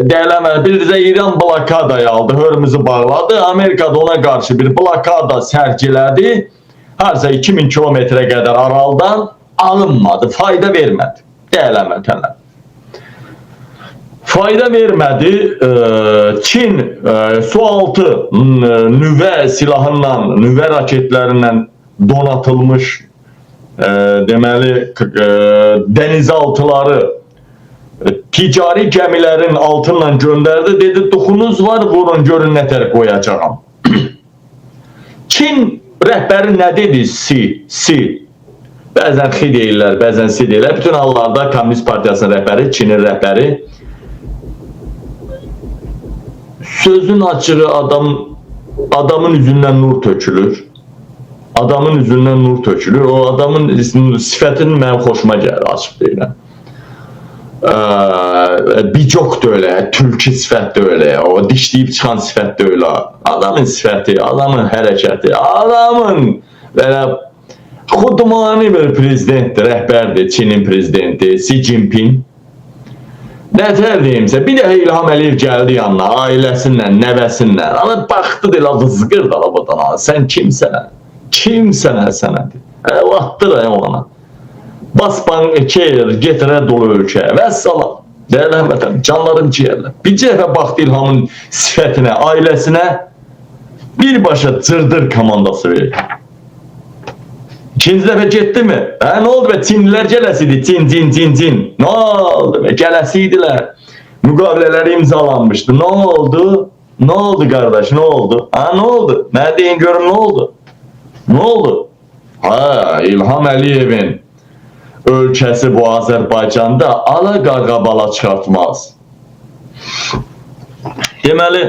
Deyələmə, bildirsə İran blokadaya aldı, Hörmüzü bağladı. Amerika da ona qarşı bir blokada sərgilədi. Harca 2000 kilometrə qədər araldan alınmadı, fayda vermədi. Deyələmə tənə. Fayda vermədi. Çin sualtı nüvə silahından, nüvə raketlərindən donatılmış deməli denizaltıları ticari gəmilərin altından göndərdi. Dedi, duxunuz var, vurun, görün nətər qoyacağım. Çin rəhbəri nə dedi? Si. Bəzən xi deyirlər, bəzən si deyirlər. Bütün hallarda Komünist Partiyasının rəhbəri, Çinin rəhbəri. Sözün açığı adamın üzündən nur tökülür. Adamın üzündən nur tökülür. O adamın sifətinin mənim xoşuma gəlir, açıq deyiləm. Bicok da öyle, tülkü sifət də öyle, o dişləyib çıxan sifət də öyle. Adamın sifəti, adamın hərəkəti, adamın belə xudmani bir prezidentdir, rəhbərdir, Çinin prezidenti, Xi Jinping. Nətər deyimsə, bir də İlham Əliyev gəldi yanına, ailəsinlə, nəvəsinlə. Ana baxdı da elə vızqır da arabadan, sən kimsən? Kimsən sənədir? Vatdır ona. Bas banker, getirə dolu ölkəyə və salam. Dəyərli həmvətən, canlarım ciyərlər. Bir dəfə baxdı İlhamın sifətinə, ailəsinə birbaşa cırdır komandası verir. İkinci dəfə getdi mi? Nə oldu be? Çinlilər gələsiydi. Cin. Nə oldu be? Gələsiydilər. Müqavilələri imzalanmışdı. Nə oldu? Nə oldu qardaş? Nə oldu? Nə oldu? Nə deyin görün, nə oldu? Nə oldu? İlham Əliyevin ölkəsi bu Azərbaycanda ala qarqabala çıxartmaz. Deməli,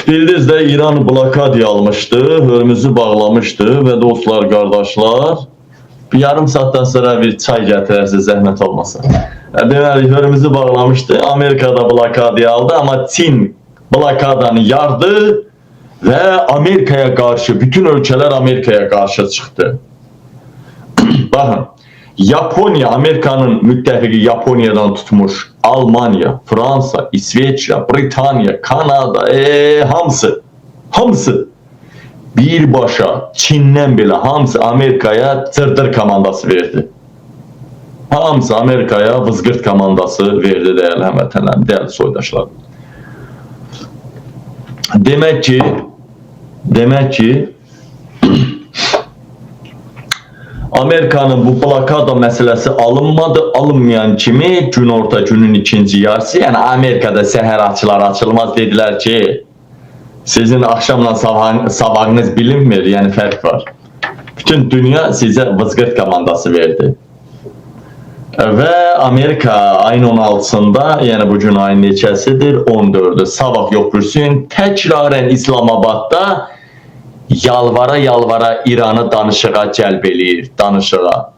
bildiniz də İran blokadiya almışdı, Hörmüzü bağlamışdı və dostlar, qardaşlar, bir yarım saatdan sonra bir çay gətirərsə zəhmət olmasa. Deməli, Hörmüzü bağlamışdı, Amerikada blokadiya aldı, amma Çin blokadanı yardı və Amerikaya qarşı, bütün ölkələr Amerikaya qarşı çıxdı. Baxın, Yaponiya, Amerikanın müttəfiqi Yaponiyadan tutmuş, Almanya, Fransa, İsveçrə, Britaniya, Kanada, hamısı birbaşa Çindən belə hamısı Amerikaya cırdır komandası verdi. Hamısı Amerikaya vızqırt komandası verdi, dəyərli həmvətənlərim, dəyərli soydaşlar. Demək ki, Amerikanın bu blokada məsələsi alınmadı. Alınmayan kimi günorta günün ikinci yarısı, yəni Amerikada səhər açılmaz dedilər ki, sizin axşamla sabahınız bilinmir, yəni fərq var. Bütün dünya sizə vızqırt komandası verdi. Və Amerika ayın 16-sında, yəni bugün ayın neçəsidir? 14'ü. Sabah yoxursun, təkrarən İslamabadda yalvara İranı danışığa cəlb eləyir, danışığa.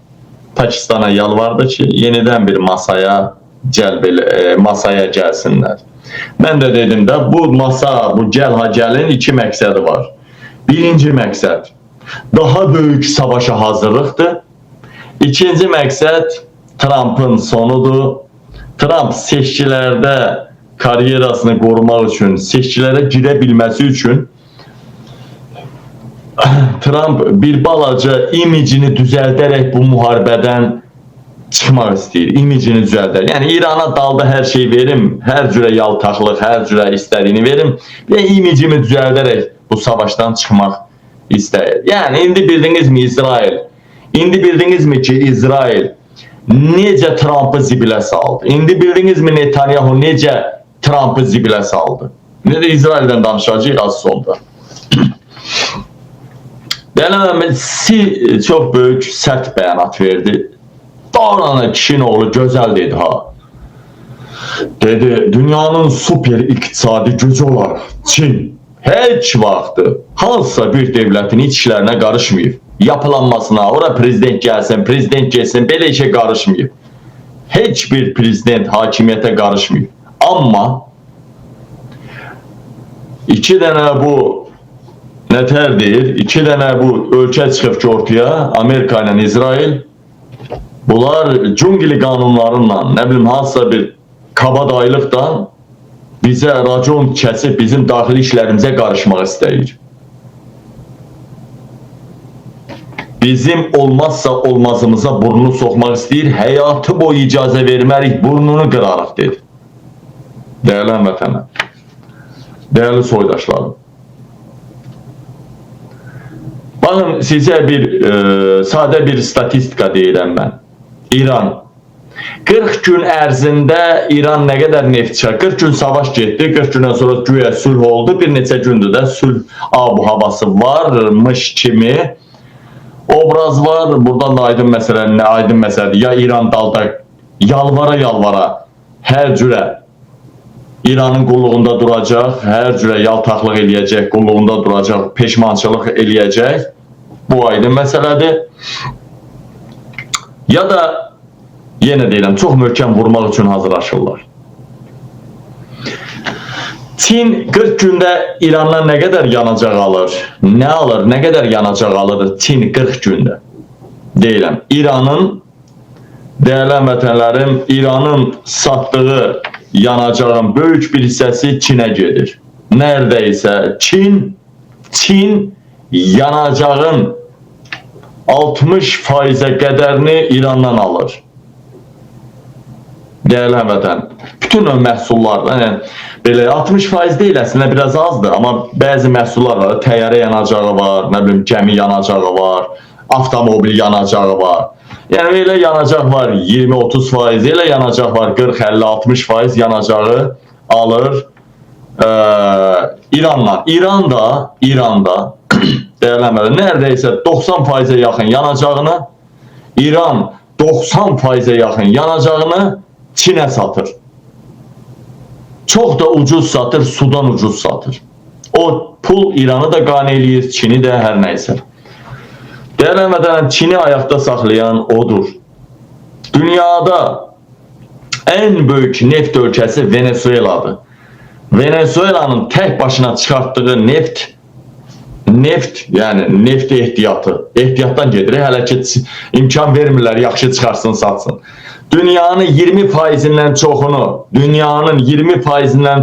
Pakistana yalvardı ki, yenidən bir masaya gəlsinlər. Mən də dedim də, bu masa, bu gəlin iki məqsədi var. Birinci məqsəd, daha böyük savaşa hazırlıqdır. İkinci məqsəd, Trump'ın sonudur. Trump seçkilərdə karyerasını qorumaq üçün, seçkilərə girə bilməsi üçün Trump bir balaca imicini düzəldərək bu müharibədən çıxmaq istəyir. İmicini düzəldər. Yəni İrana dalda hər şey verim, hər cürə yaltaqlıq, hər cürə istədiyini verim və imicimi düzəldərək bu savaşdan çıxmaq istəyir. Yəni indi bildinizmi İsrail? İndi bildinizmi ki İsrail necə Trump'ı zibilə saldı? İndi bildinizmi Netanyahu necə Trump'ı zibilə saldı? Necə İsrail'dən danışacağıq az sonra. Deməli, çox böyük sərt bəyanat verdi. Doğrudan kişinin oğlu gözəl dedi ha. Dedi, dünyanın süper iqtisadi gücü olaraq Çin heç vaxtı hansısa bir devlətin iç işlərinə qarışmayıb. Yapılanmasına, ora prezident gəlsin, prezident gəlsin, belə işə qarışmayıb. Heç bir prezident hakimiyyətə qarışmayıb. Amma iki dənə bu nətər deyir, iki dənə bu ölkə çıxıb ki ortaya, Amerika ilə İsrail, bunlar cüngili qanunlarından, nə bilim, hansısa bir kabadayılıqdan bizə racon kəsib bizim daxili işlərimizə qarışmaq istəyir. Bizim olmazsa olmazımıza burnunu soxmaq istəyir, həyatı boyu icazə vermərik, burnunu qırarıq dedi. Dəyərli həmvətənlər, dəyərli soydaşlarım. Bakın sizə sadə bir statistika deyirəm mən. İran 40 gün ərzində İran nə qədər neft çıxar? 40 gün savaş getdi, 40 gündən sonra güya sülh oldu. Bir neçə gündür də sülh ab-havası varmış kimi obraz var. Buradan da aydın məsələdir. Ya İran dalda yalvara hər cürə İranın qulluğunda duracaq, hər cürə yaltaqlıq eləyəcək, qulluğunda duracaq, peşmançılıq eləyəcək. Bu aydın məsələdir. Ya da yenə deyirəm, çox möhkəm vurmaq üçün hazırlaşırlar. Çin 40 gündə İrandan nə qədər yanacaq alır? Nə alır? Nə qədər yanacaq alır Çin 40 gündə? Deyirəm, İranın, dəyərli həmvətənlərim, İranın satdığı yanacağın böyük bir hissəsi Çinə gedir. Neredeyse Çin yanacağın 60%'e qədərini İrandan alır. Değerli həmvətən, bütün o məhsullar, yəni belə 60% deyil, əslində biraz azdır, amma bəzi məhsullar var, təyyarə yanacağı var, nə bilim gəmi yanacağı var, avtomobil yanacağı var. Yəni elə yanacaq var 20-30%, elə yanacaq var 40-50-60% yanacağı alır İranla. İranda değerlenmeli neredeyse 90%'e yakın yanacağını, İran 90%'e yakın yanacağını Çin'e satır. Çok da ucuz satır, sudan ucuz satır. O pul İran'ı da qane eləyir, Çin'i de her neyse. Değerlenmeden Çin'i ayakta saklayan odur. Dünyada en büyük neft ülkesi Venezuela'dır. Venezuela'nın tek başına çıkarttığı neft yani neft ehtiyattan gedir. Hələ ki imkan vermirlər, yaxşı çıxarsın, satsın. Dünyanın 20%'inden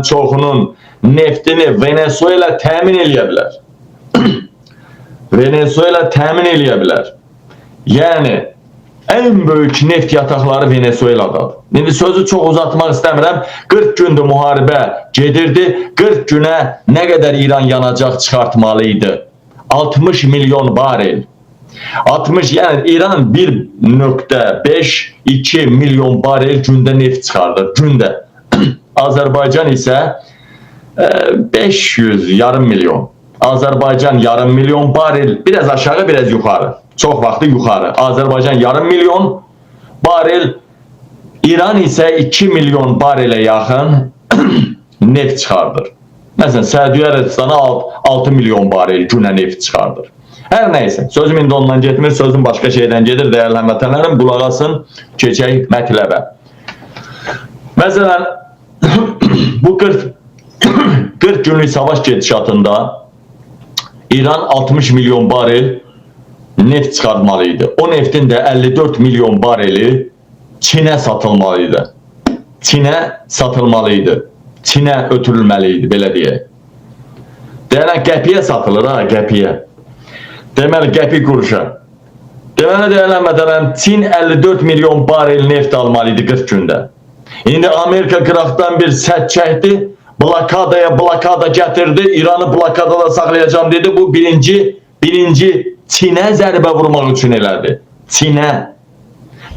çoxunun neftini Venezuela təmin eləyə bilər. Venezuela təmin eləyə bilər. Yəni en büyük neft yataqları Venezuela'dadır. İndi sözü çox uzatmaq istəmirəm. 40 gündür müharibə gedirdi. 40 günə nə qədər İran yanacaq çıxartmalıydı? 60 milyon barel. 60, yəni İran 1.5-2 milyon barel gündə neft çıxardır. Gündə. Azərbaycan isə 500 yarım milyon. Azərbaycan yarım milyon barel, biraz aşağı, biraz yuxarı. Çox vaxtı yuxarı. Azərbaycan yarım milyon barel, İran isə 2 milyon barelə yaxın neft çıxardır. Məsələn, Səudiyyə Ərəbistanı 6 milyon barel günə neft çıxardır. Hər nəysə, sözüm indi ondan getmir, sözüm başqa şeydən gedir. Dəyərli həmvətənlərim, qulaq asın, keçək mətləbə. Məsələn, bu 40 günlük savaş gedişatında İran 60 milyon barel neft çıxartmalıydı. O neftin de 54 milyon bareli Çin'e satılmalıydı. Çin'e ötürülmeliydi, belə deyək. Deyələn, qəpiyə satılır ha, qəpiyə. Deməli, qəpi quruşa. Deməli, deyələn, Çin 54 milyon barel neft almalıydı 40 gündə. İndi Amerika qıraqdan bir sədd çəkdi, blokada gətirdi, İranı blokadada saxlayacağım dedi. Bu birinci Çin'e zərbə vurmaq üçün elədi. Çin'e.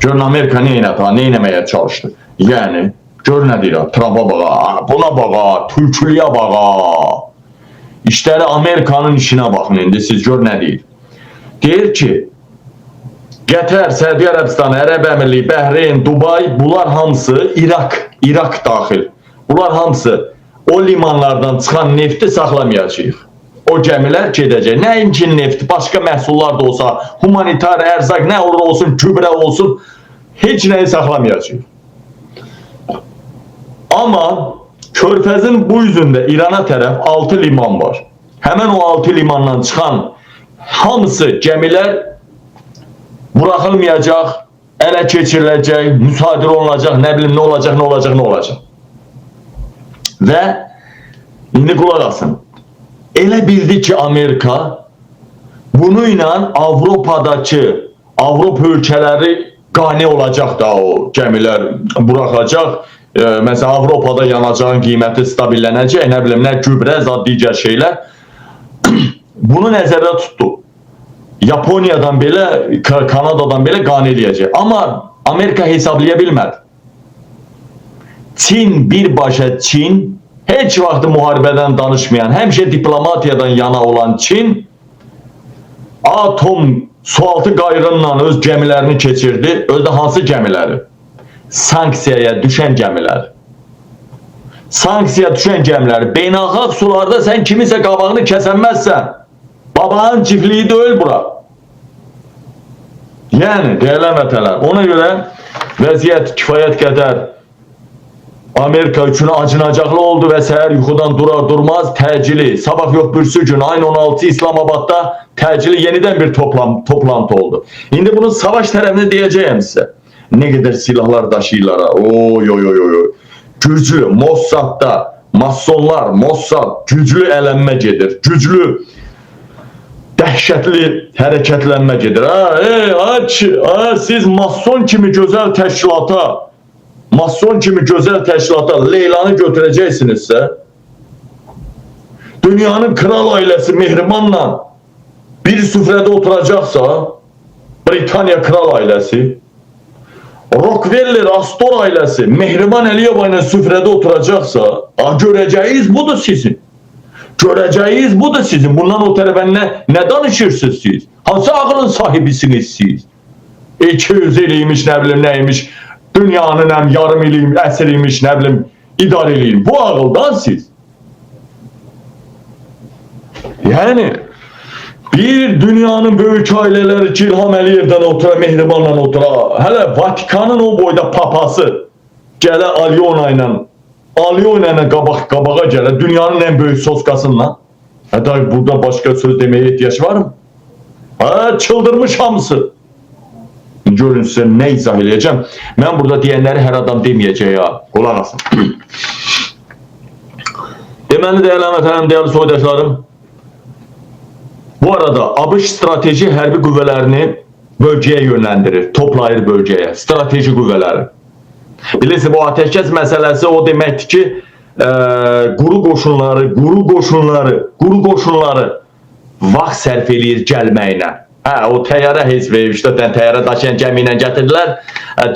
Görün Amerika nə eləməyə çalışdı. Yəni, gör nə deyir, Trump'a bağa, buna bağa, Türkülüyə bağa. İşləri Amerikanın işinə baxın indi, siz gör nə deyir. Deyir ki, Qətər, Səudiyyə Ərəbistanı, Ərəb Əmirliyi, Bəhreyn, Dubay, bunlar hamısı İraq daxil. Bunlar hamısı o limanlardan çıxan nefti saxlamayacaq. O gəmilər gedəcək. Nəinki neft, başqa məhsullar da olsa, humanitar, ərzaq, nə olur olsun, gübrə olsun, heç nəyi saxlamayacaq. Amma Körfəzin bu üzündə İrana tərəf 6 liman var. Həmən o 6 limandan çıxan hamısı gəmilər buraxılmayacaq, ələ keçiriləcək, müsadirə olunacaq, nə bilim, nə olacaq. Və indi qulaq asın. Elə bildi ki Amerika bunu ilə Avropa ölkələri qane olacaq da o gəmilər buraxacaq. Məsələn Avropada yanacağın qiyməti stabillənəcək, nə bilim nə gübrə, zad digər şeylər. Bunu nəzərdə tutdu. Yaponiyadan belə, Kanadadan belə qane eləyəcək. Amma Amerika hesablaya bilmədi. Çin, birbaşa Çin, heç vaxt müharibədən danışmayan, həmişə diplomatiyadan yana olan Çin, atom sualtı qayrınla öz gəmilərini keçirdi. Özdə hansı gəmiləri? Sanksiyaya düşən gəmilər. Sanksiya düşən gəmilər. Beynəlxalq sularda sən kimisə qabağını kəsənməzsən. Babanın çiftliyi deyil bura. Yəni, deyilən vətənlər. Ona görə vəziyyət kifayət qədər Amerika üçün acınacaqlı oldu və səhər yuxudan durar durmaz təcili, sabah yox bürsü gün ayın 16 İslamabadda təcili yenidən bir toplantı oldu. İndi bunun savaş tərəfini deyəcəyəm sizə. Ne qədər silahlar daşıyırlar. Oy. Güclü Mossad'da, masonlar, Mossad güclü ələnmə gedir. Güclü, dəhşətli hərəkətlənmə gedir. Siz mason kimi gözəl təşkilata Leylanı götürəcəksinizsə, dünyanın kral ailəsi Mehrimanla bir süfrədə oturacaqsa, Britaniya kral ailəsi, Rockefeller, Astor ailəsi Mehriman Əliyeva ilə süfrədə oturacaqsa, görəcəyiniz budur sizin. Görəcəyiniz budur sizin. Bundan o tərəfə nə danışırsınız siz? Hansı ağılın sahibisiniz siz? 200 iliymiş, nə bilim nəymiş, dünyanın yarım iliyim, əsr imiş, nə bilim, idarə eləyim. Bu ağıldan siz. Yəni, bir dünyanın böyük ailələri ki, İlham Əliyevdən otura, Mehrimanla otura, hələ Vatikanın o boyda papası gələ Alyona ilə qabağa gələ, dünyanın ən böyük soskasından. Burada başqa söz deməyə ehtiyac var mı? Çıldırmış hamısı. Görün sizə nə izah eləyəcəm. Mən burada deyənləri hər adam deməyəcək ya. Qulaq asın. Deməli dəyərli vətənəm, dəyərli soydaşlarım, bu arada ABŞ strateji hərbi qüvvələrini bölgəyə yönləndirir, toplayır bölgəyə, strateji qüvvələri. Bilirsiniz, bu ateşkəs məsələsi o deməkdir ki, quru qoşunları vaxt sərf eləyir gəlməyinə. O təyyarə heç vermişdə, təyyarə daşıyan gəmi ilə gətirdilər,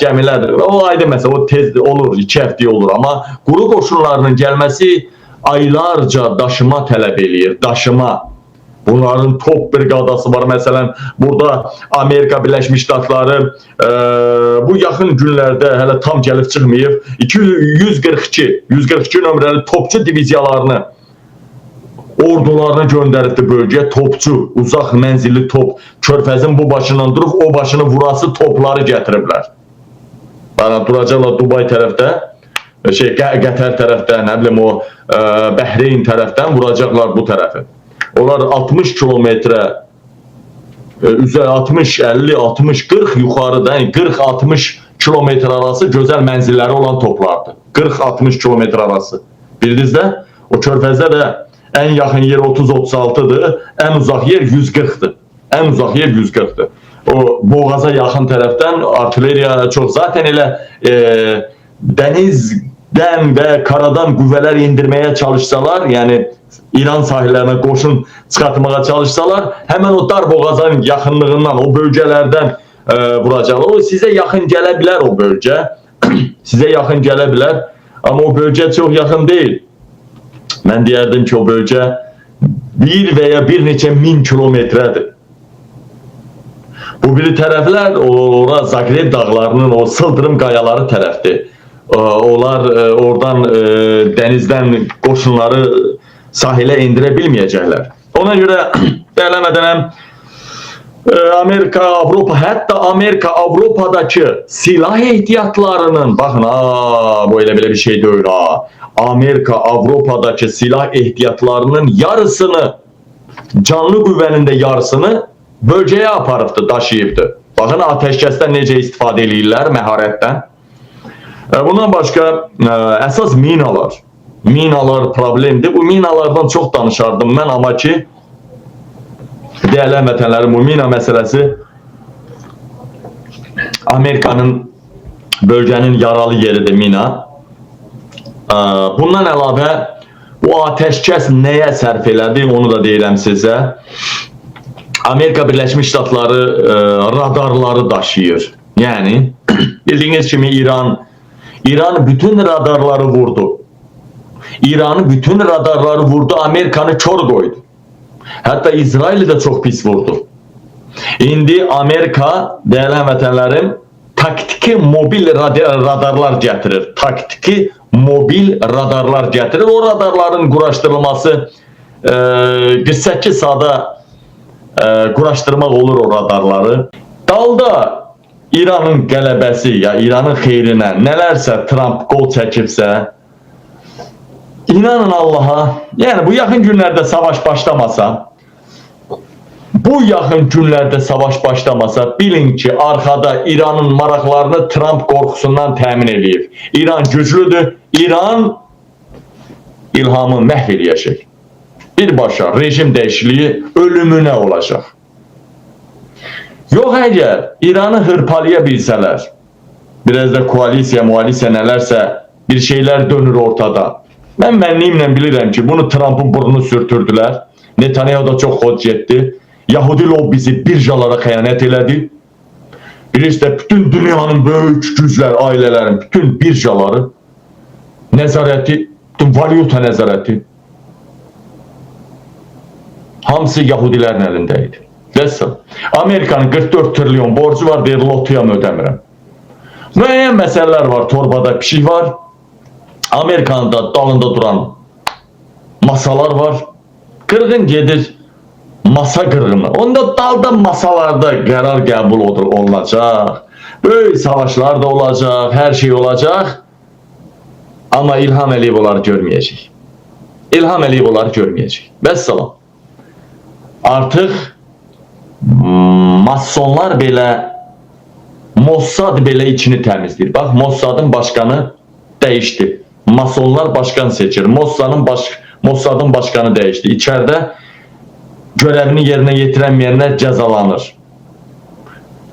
gəmilər, o aydın məsələ, o tez olur, 2 həftə olur, amma quru qoşunlarının gəlməsi aylarca daşıma tələb eləyir, daşıma. Bunların top briqadası var. Məsələn, burada Amerika Birləşmiş Ştatları bu yaxın günlərdə hələ tam gəlib çıxmayıb 142 nömrəli topçu diviziyalarını, ordularını göndəribdi bölgəyə. Topçu, uzaq mənzilli top, körfəzin bu başından durub o başını vurası topları gətiriblər. Duracaqlar Dubay tərəfdə, Qətər tərəfdən, nə bilim o Bəhreyn tərəfdən vuracaqlar bu tərəfi. Onlar 60 kilometrə, 60, 50, 60, 40 yuxarıdan 40-60 kilometr arası gözəl mənzilləri olan toplardır. 40-60 kilometr arası. Bildiniz də, o körfəzdə də ən yaxın yer 30-36'dır, ən uzaq yer 140'dır. Ən uzaq yer 140'dır. O boğaza yaxın tərəfdən artilleriya çox. Zaten elə dənizdən və karadan qüvvələr indirməyə çalışsalar, yəni İran sahillərinə qoşun çıxartmağa çalışsalar, həmən o dar boğazın yaxınlığından, o bölgələrdən vuracaqlar. O sizə yaxın gələ bilər o bölgə. Sizə yaxın gələ bilər, amma o bölgə çox yaxın deyil. Mən deyərdim ki, o bölgə bir və ya bir neçə min kilometrədir. Bu biri tərəflər, ora Zagreb dağlarının o sıldırım qayaları tərəfdir. Onlar oradan dənizdən qoşunları sahilə indirə bilməyəcəklər. Ona görə dəyərlənmədənəm Amerika, Avropa, hətta Amerika, Avropadakı silah ehtiyatlarının, baxın, bu elə belə bir şey deyil, Amerika, Avropadakı silah ehtiyatlarının yarısını, canlı qüvvənin də yarısını bölgəyə aparıbdır, daşıyıbdır. Baxın, ateşkəsdən necə istifadə edirlər, məharətdən. Bundan başqa, əsas minalar. minalar problemdir. Bu minalardan çox danışardım mən, amma ki dəyərli həmvətənlərim, bu mina məsələsi Amerikanın bölgənin yaralı yeridir mina. Bundan əlavə bu ateşkəs nəyə sərf elədi, onu da deyirəm sizə. Amerika Birləşmiş Ştatları radarları daşıyır. Yəni bildiyiniz kimi İran bütün radarları vurdu. İran'ı bütün radarları vurdu, Amerikanı kör koydu. Hatta İsrail'i de çok pis vurdu. İndi Amerika, değerli həmvətənlərim, taktiki mobil radarlar getirir. Taktiki mobil radarlar getirir. O radarların quraşdırılması 48 saata quraşdırmaq olur o radarları. Dalda İranın qələbəsi ya İranın xeyrinə nələrsə Trump qol çəkibsə, İnanın Allah'a, yani bu yakın günlerde savaş başlamasa, bilin ki arkada İran'ın maraqlarını Trump korkusundan təmin eləyir. İran güclüdür, İran İlhamı məhv eləyəcək. Birbaşa rejim dəyişikliyi ölümünə olacaq. Yox, əgər İran'ı hırpalaya bilsələr, biraz da koalisiya, mualisiya nələrsə bir şeyler dönür ortada. Ben mənliyimlə bilirəm ki, bunu Trump'ın burnunu sürtürdülər. Netanyahu da çox xod getdi. Yahudi lobbisi birjalara xəyanət elədi. Birisi də bütün dünyanın böyük güclər, ailələrin bütün birjaları nəzarəti, bütün valyuta nəzarəti hamısı Yahudilərin əlində idi. Vəssalam. Amerikanın 44 trilyon borcu var, deyir lotuyam ödəmirəm. Müəyyən məsələlər var, torbada pişik var. Amerika'nın da dalında duran masalar var. Qırğın gedir masa qırğını. Onda dalda masalarda qərar qəbul olunacaq. Böyük savaşlar da olacaq, hər şey olacaq. Amma İlham Əliyev onları görməyəcək. İlham Əliyev onları görməyəcək. Vəssalam. Artıq masonlar belə, Mossad belə içini təmizləyir. Bax, Mossadın başkanı dəyişdi. Masonlar başkan seçir. Mossadın başkanı değişti. İçeride görevini yerine yetiremeyənlər cəzalanır.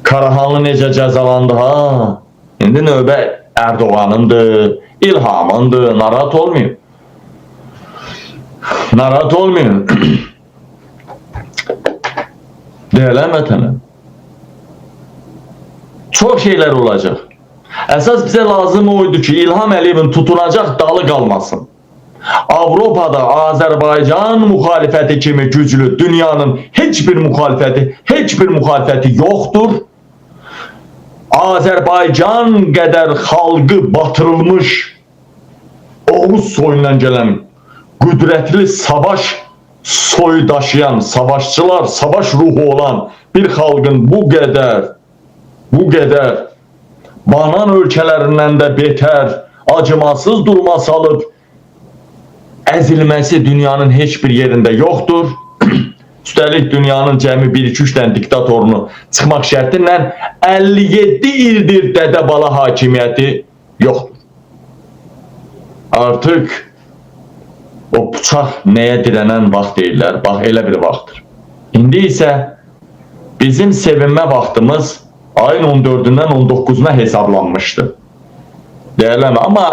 Karahanlı necə cəzalandı ha? İndi növbə Erdoğan'ındır, İlham'ındır. Narahat olmayın. Narahat olmayın. Değerli həmvətənlərim, çok şeyler olacak. Əsas bizə lazım oydu ki, İlham Əliyevin tutunacaq dalı qalmasın. Avropada Azərbaycan müxalifəti kimi güclü dünyanın heç bir müxalifəti yoxdur. Azərbaycan qədər xalqı batırılmış, Oğuz soyundan gələn qüdrətli savaş soyu daşıyan savaşçılar, savaş ruhu olan bir xalqın bu qədər banan ölkələrindən də betər, acımasız durma salıb əzilməsi dünyanın heç bir yerində yoxdur. Üstəlik dünyanın cəmi 1-2-3 dənə diktatorunu çıxmaq şərtinlə 57 ildir dədə bala hakimiyyəti yoxdur. Artıq o bıçaq nəyə dirənən vaxt deyirlər, bax elə bir vaxtdır. İndi isə bizim sevinmə vaxtımız ayın 14'ündən 19'una hesablanmıştı. Değerleme ama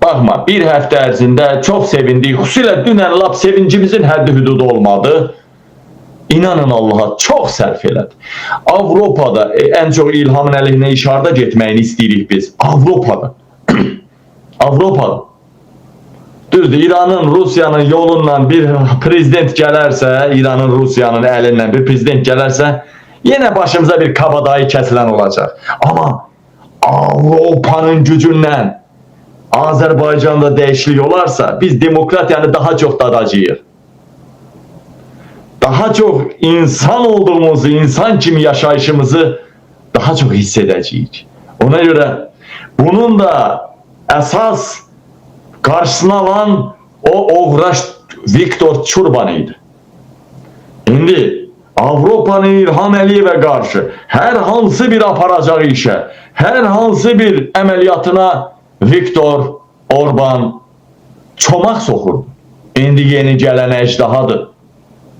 bakma, bir həftə ərzində çox sevindik. Xüsusilə dünən lap sevincimizin həddi hüdudu olmadı. İnanın Allah'a çok sərf elədi. Avropada en çok İlhamın əleyhinə işarda getməyini istəyirik biz. Avropada. Avropada. Düzdür, İranın, Rusiyanın yolundan bir prezident gələrsə, İranın, Rusiyanın əlindən bir prezident gələrsə, yine başımıza bir kabadayı kesilen olacak. Ama Avrupa'nın gücünden Azerbaycan'da değişiklik olarsa biz demokratiyanı daha çok dadacağız. Daha çok insan olduğumuzu, insan kimi yaşayışımızı daha çok hissedeceğiz. Ona göre bunun da esas karşısına alan o Oğraş Viktor Çurban'ıydı. Şimdi Avrupa'nın İlham Əliyevə qarşı hər hansı bir aparacağı işə, hər hansı bir əməliyyatına Viktor Orban çomaq soxurdu. İndi yeni gələn əcdahadır.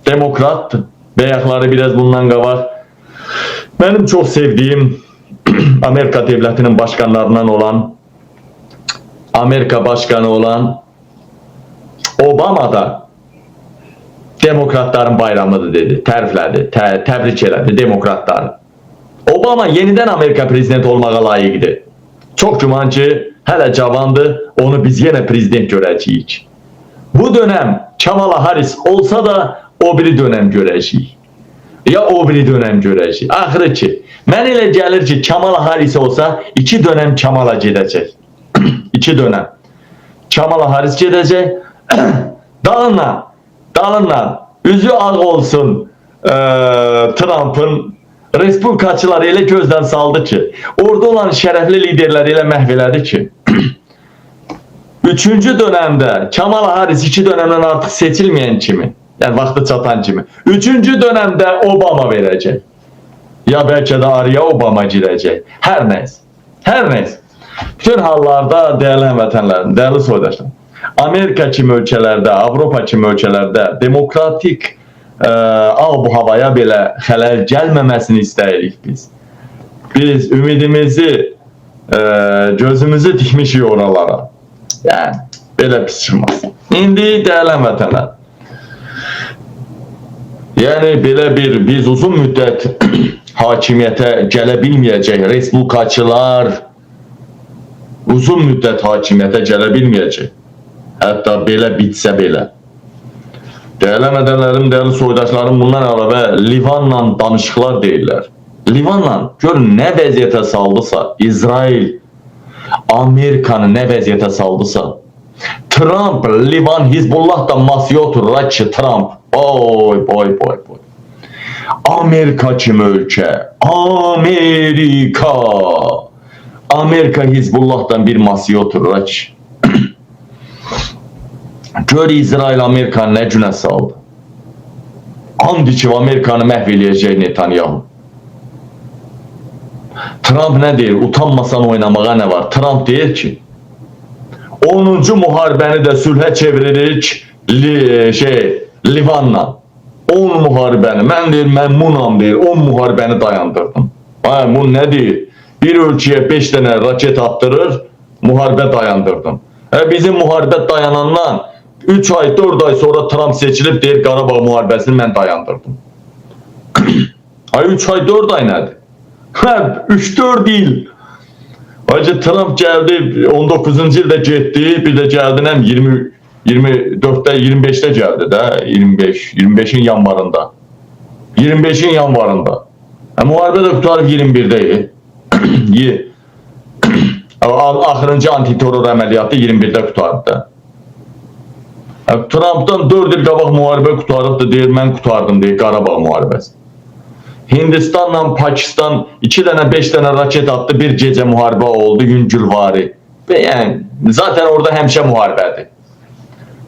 Demokratdır. Bəyəkləri biraz bundan qabaq. Benim çok sevdiğim Amerika devletinin başkanlarından olan, Amerika başkanı olan Obama da demokratların bayramıdır dedi. Təriflədi, təbrik elədi demokratları. Obama yeniden Amerika prezidenti olmağa layıqdır. Çok güman ki, hələ cavandır, onu biz yenə prezident görəcəyik. Bu dönem Kamala Harris olsa da o biri dönem görəcəyik. Ya o biri dönem görəcəyik. Axırı ki, mən elə gəlir ki, Kamala Harris olsa 2 dönem Kamala gedəcək. 2 dönem. Kamala Harris gedəcək. Dalınla üzü ağ olsun Trump'ın Respublikaçıları elə gözdən saldı ki, orada olan şərəfli liderləri elə məhv elədi ki, 3-cü dönemde Kamala Harris 2 dönemden artık seçilmeyen kimi, yani vaxtı çatan kimi, 3-cü dönemde Obama verecek. Ya belki de araya Obama girecek. Her neyse. Her neyse. Bütün hallarda değerli həmvətənlərim, değerli soydaşlar, Amerika kimi ölkələrdə, Avropa kimi ölkələrdə demokratik bu havaya belə xələl gəlməməsini istəyirik biz. Biz ümidimizi, gözümüzü dikmişik oralara. Yani belə pis çıxmaz. İndi değerli həmvətənlər, yani belə biz uzun müddət hakimiyyətə gələ bilməyəcək respublikaçılar uzun müddət hakimiyyətə gələ bilməyəcək. Hətta belə bitsə belə. Değerli mədənlərim, değerli soydaşlarım, bundan əlavə Livanla danışıqlar deyirlər. Livanla görün nə vəziyyətə saldısa, İsrail Amerikanı nə vəziyyətə saldısa, Trump, Livan, Hizbullah da masaya oturur ki, Trump, oy. Amerika kimi ölkə, Amerika Hizbullah'dan bir masaya oturur ki. Gör İsrail Amerikanı nə günə saldı. And içib Amerikanı məhv eləyəcək Netanyahu. Trump nə deyir? Utanmasan oynamağa nə var? Trump deyir ki, 10-cu müharibəni də sülhə çeviririk Livanla. 10 müharibəni. Mən deyir, məmnunam deyir. 10 müharibəni dayandırdım. Bu nə deyir? Bir ölkəyə 5 dənə raket attırır, müharibə dayandırdım. Bizim müharibə dayanandan 3 ay, 4 ay sonra Trump seçilib deyir, Qarabağ müharibəsini mən dayandırdım. 3 ay, 4 ay nədir? 3-4 il. Hacı Trump gəldi, 19-cu ildə getdi, bir də gəldi, 24'də, 25'də gəldi də, 25'in yanvarında. 25'in yanvarında. Müharibə də qutarıb 21'də. Axırıncı antiterror əməliyyatı 21'də qutarıb da. Trump'dan 4 il qabaq müharibə qutarıbdı, deyir, mən qutardım, deyir, Qarabağ müharibəsi. Hindistanla Pakistan 2 dənə 5 dənə raket attı, bir gecə müharibə oldu, yüngülvari. Yəni, zaten orada həmişə müharibədir.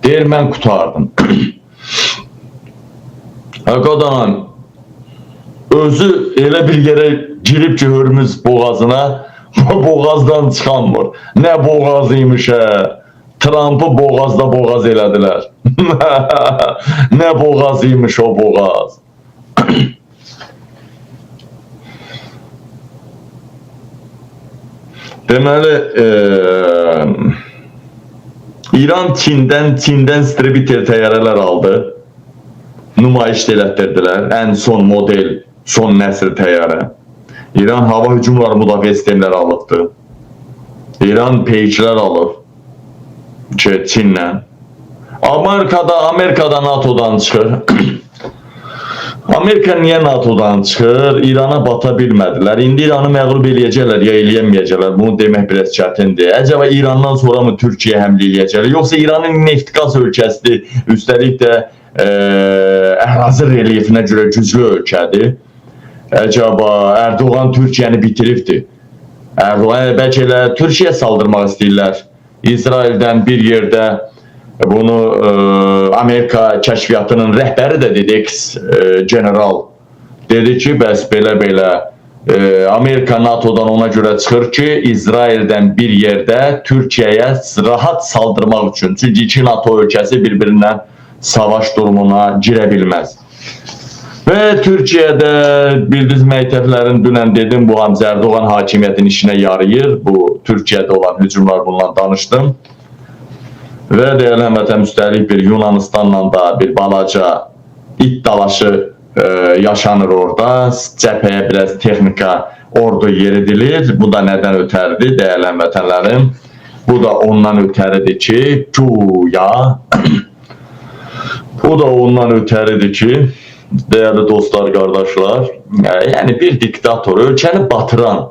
Deyir, mən qutardım. Qadanan, özü elə bir yerə girib ki, Hörmüz boğazına, boğazdan çıxanmır. Nə boğazıymış Trump'ı boğazda boğaz elədilər. Nə boğazıymış o boğaz. Deməli, İran Çindən Strebiter təyyarələr aldı. Nümayiş elətdirdilər. Ən son model, son nəsil təyyarə. İran hava hücumları müdafiə sistemləri alıbdı. İran peyklər alıb ki, Çinlə. Amerikada NATO'dan çıxır. Amerika niyə NATO'dan çıxır? İrana bata bilmədilər. İndi İranı məğlub eləyəcəklər, ya eləyəməyəcəklər. Bunu demək biraz çətindir. Əcəba İrandan sonra mı Türkiyə həmlə eləyəcəklər? Yoxsa İranın neft-qaz ölkəsidir, üstəlik də ərazi relyefinə görə güclü ölkədir. Əcəba Erdoğan Türkiyəni bitiribdir. Erdoğan bəlkə elə Türkiyə saldırmaq istəyirlər. İsraildən bir yerdə bunu Amerika kəşfiyyatının rəhbəri də dedi, ex-general dedi ki, bəs belə-belə Amerika NATO'dan ona görə çıxır ki, İsraildən bir yerdə Türkiyəyə rahat saldırmaq üçün. Çünki iki NATO ölkəsi bir-birindən savaş durumuna girə bilməz. Və Türkiyədə bildiz məktəblərin dünən dedim, bu Hamza Erdoğan hakimiyyətin işinə yarayır. Bu Türkiyədə olan hücumlar bundan danışdım. Və deyəli həmətən üstəlik bir Yunanistanla da bir balaca it dalaşı yaşanır orada. Cəbhəyə biraz texnika ordu yeridilir. Bu da nədən ötəridir deyəli həmətənlərim? Bu da ondan ötəridir ki, güya bu da ondan ötəridir ki, değerli dostlar, kardeşler, yani bir diktator ölkəni batıran